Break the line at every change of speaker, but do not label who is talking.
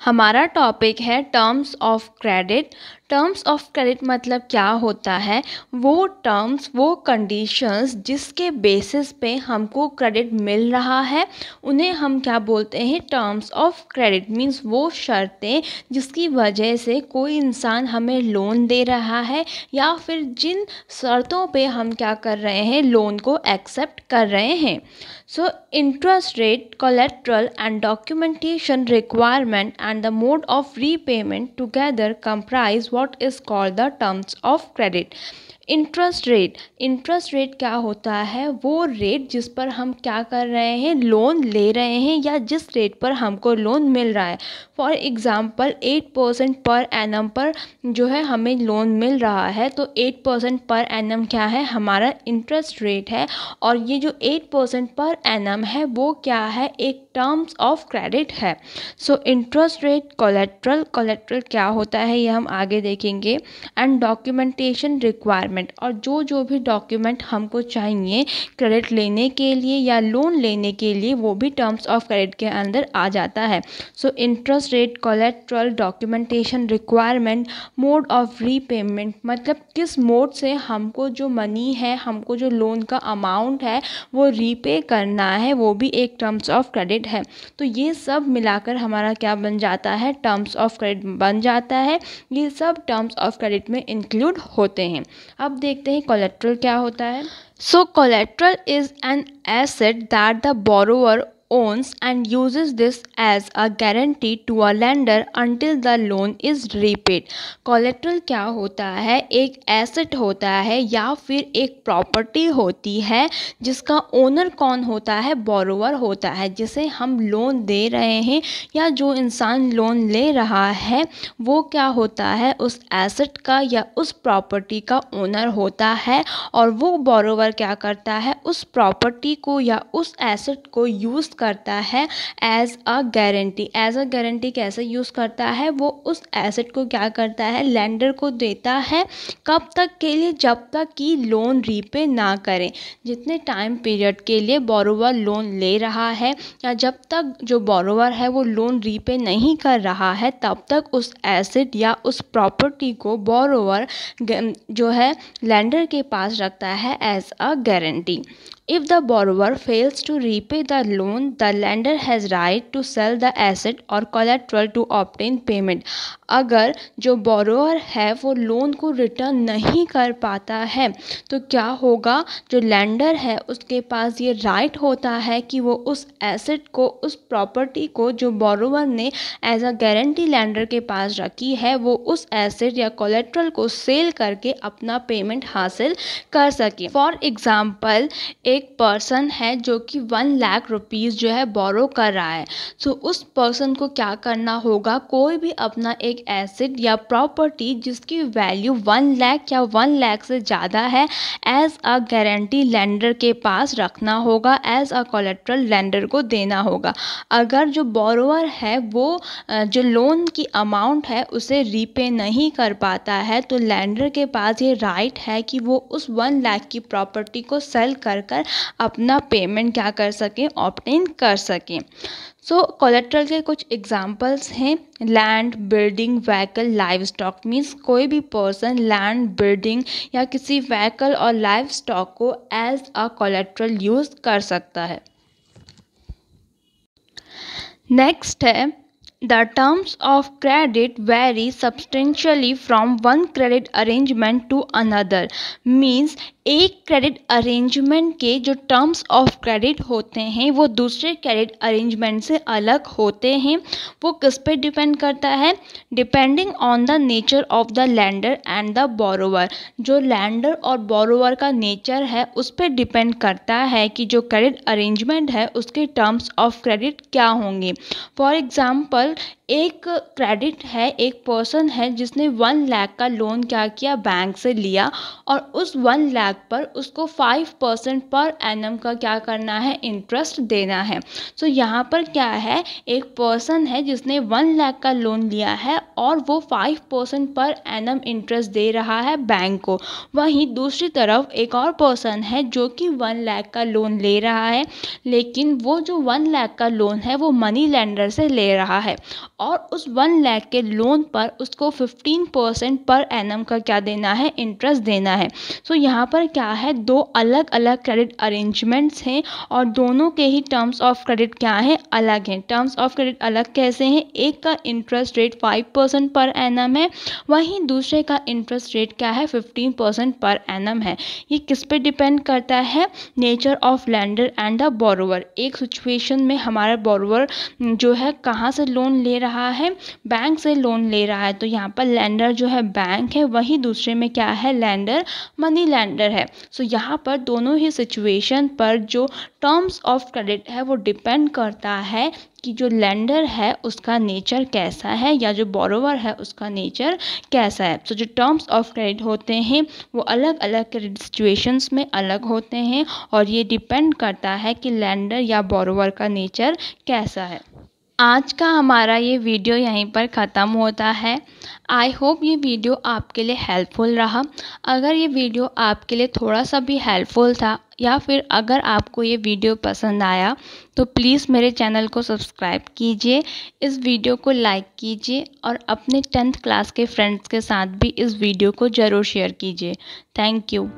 हमारा टॉपिक है terms of credit. Terms of credit मतलब क्या होता है? वो टर्म्स, वो कंडीशंस जिसके बेसिस पे हमको क्रेडिट मिल रहा है उन्हें हम क्या बोलते हैं? Terms of credit. मीन्स वो शर्तें जिसकी वजह से कोई इंसान हमें लोन दे रहा है या फिर जिन शर्तों पे हम क्या कर रहे हैं, लोन को एक्सेप्ट कर रहे हैं। So interest rate, collateral and documentation requirement and the mode of repayment together comprise what is called the terms of credit. Interest rate क्या होता है? वो रेट जिस पर हम क्या कर रहे हैं, लोन ले रहे हैं या जिस रेट पर हमको लोन मिल रहा है। फॉर एग्ज़ाम्पल 8% पर एनम पर जो है हमें लोन मिल रहा है, तो 8% पर एनम क्या है? हमारा इंटरेस्ट रेट है। और ये जो 8% पर एनम है वो क्या है? एक टर्म्स ऑफ क्रेडिट है। सो इंटरेस्ट रेट, कोलेट्रल क्या होता है ये हम आगे देखेंगे, एंड डॉक्यूमेंटेशन रिक्वायरमेंट, और जो भी डॉक्यूमेंट हमको चाहिए क्रेडिट लेने के लिए या लोन लेने के लिए वो भी टर्म्स ऑफ क्रेडिट के अंदर आ जाता है। So interest rate, collateral, documentation requirement, mode of repayment, मतलब किस मोड से हमको जो मनी है, हमको जो लोन का अमाउंट है वो रीपे करना है, वो भी एक टर्म्स ऑफ क्रेडिट है। तो ये सब मिलाकर हमारा क्या बन जाता है? टर्म्स ऑफ क्रेडिट बन जाता है। ये सब टर्म्स ऑफ क्रेडिट में इंक्लूड होते हैं। अब देखते हैं कोलेट्रल क्या होता है। So collateral is an asset that the borrower owns and uses this as a guarantee to a lender until the loan is repaid. Collateral क्या होता है? एक एसेट होता है या फिर एक प्रॉपर्टी होती है जिसका ओनर कौन होता है? बोरोवर होता है, जिसे हम लोन दे रहे हैं या जो इंसान लोन ले रहा है वो क्या होता है? उस एसेट का या उस प्रॉपर्टी का ओनर होता है। और वो बोरोवर क्या करता है? उस प्रॉपर्टी को या उस एसेट को यूज़ करता है as a guarantee. As a guarantee कैसे यूज़ करता है? वो उस एसेट को क्या करता है? लेंडर को देता है। कब तक के लिए? जब तक कि लोन रीपे ना करें। जितने टाइम पीरियड के लिए बोरोवर लोन ले रहा है या जब तक जो बोरोवर है वो लोन रीपे नहीं कर रहा है, तब तक उस एसेट या उस प्रॉपर्टी को बोरोवर जो है लेंडर के पास रखता है as a guarantee. If the borrower fails to repay the loan, the lender has right to sell the asset or collateral to obtain payment. अगर जो बोरोवर है वो लोन को रिटर्न नहीं कर पाता है तो क्या होगा? जो लेंडर है उसके पास ये राइट होता है कि वो उस एसेट को, उस प्रॉपर्टी को जो बोरोवर ने एज अ गारंटी लेंडर के पास रखी है, वो उस एसेट या कोलेट्रल को सेल करके अपना पेमेंट हासिल कर सके। फॉर एग्ज़ाम्पल एक पर्सन है जो कि 1 लाख रुपीज़ जो है बोरो कर रहा है। सो उस पर्सन को क्या करना होगा? कोई भी अपना एक एसेट या प्रॉपर्टी जिसकी वैल्यू 1 लाख या 1 लाख से ज़्यादा है एज अ गारंटी लेंडर के पास रखना होगा, एज अ कोलेट्रल लेंडर को देना होगा। अगर जो बोरोवर है वो जो लोन की अमाउंट है उसे रीपे नहीं कर पाता है तो लेंडर के पास ये राइट है कि वो उस 1 लाख की प्रॉपर्टी को सेल कर अपना पेमेंट क्या कर सकें? ऑब्टेन कर सकें। सो कोलेट्रल के कुछ एग्जांपल्स हैं, land, building, vehicle, live stock. Means कोई भी पर्सन लैंड, बिल्डिंग या किसी व्हीकल और लाइव स्टॉक को एज अ कोलेट्रल यूज़ कर सकता है। नेक्स्ट है, the terms of credit vary substantially from one credit arrangement to another. Means एक क्रेडिट अरेंजमेंट के जो टर्म्स ऑफ क्रेडिट होते हैं वो दूसरे क्रेडिट अरेंजमेंट से अलग होते हैं। वो किस पे डिपेंड करता है? Depending on the nature of the lender and the borrower. जो लेंडर और बोरोवर का नेचर है उस पर डिपेंड करता है कि जो क्रेडिट अरेंजमेंट है उसके टर्म्स ऑफ क्रेडिट क्या होंगे। फॉर एग्जाम्पल एक क्रेडिट है, एक पर्सन है जिसने 1 लाख का लोन क्या किया? बैंक से लिया और उस 1 लाख लाख पर उसको 5% पर एनम का क्या करना है, इंटरेस्ट देना है। सो यहाँ पर क्या है, एक पर्सन है जिसने 1 लाख का लोन लिया है और वो 5% पर एनम इंटरेस्ट दे रहा है बैंक को। वहीं दूसरी तरफ एक और पर्सन है जो कि 1 लाख का लोन ले रहा है, लेकिन वो जो 1 लाख का लोन है वो मनी लेंडर से ले रहा है और उस 1 लाख के लोन पर उसको 15% पर एनम का क्या देना है, इंटरेस्ट देना है। सो यहाँ पर क्या है, दो अलग अलग क्रेडिट अरेंजमेंट्स हैं और दोनों के ही टर्म्स ऑफ क्रेडिट क्या हैं, अलग हैं। टर्म्स ऑफ क्रेडिट अलग कैसे हैं, एक का इंटरेस्ट रेट 5% पर एनम है, वहीं दूसरे का इंटरेस्ट रेट क्या है, 15% पर एनम है। ये किस पे डिपेंड करता है, nature of lender and the borrower. एक सिचुएशन में हमारा बोरोवर जो है कहाँ से लोन ले रहा है, बैंक से लोन ले रहा है, तो यहाँ पर लेंडर जो है बैंक है, वहीं दूसरे में क्या है, लेंडर मनी लेंडर है। सो यहाँ पर दोनों ही सिचुएशन पर जो टर्म्स ऑफ क्रेडिट है वो डिपेंड करता है कि जो लेंडर है उसका नेचर कैसा है या जो बोरोवर है उसका नेचर कैसा है। सो जो टर्म्स ऑफ क्रेडिट होते हैं वो अलग अलग क्रेडिट सिचुएशंस में अलग होते हैं और ये डिपेंड करता है कि लेंडर या बोरोवर का नेचर कैसा है। आज का हमारा ये वीडियो यहीं पर ख़त्म होता है। आई होप ये वीडियो आपके लिए हेल्पफुल रहा। अगर ये वीडियो आपके लिए थोड़ा सा भी हेल्पफुल था या फिर अगर आपको ये वीडियो पसंद आया तो प्लीज़ मेरे चैनल को सब्सक्राइब कीजिए, इस वीडियो को लाइक कीजिए और अपने 10th क्लास के फ्रेंड्स के साथ भी इस वीडियो को ज़रूर शेयर कीजिए। Thank you.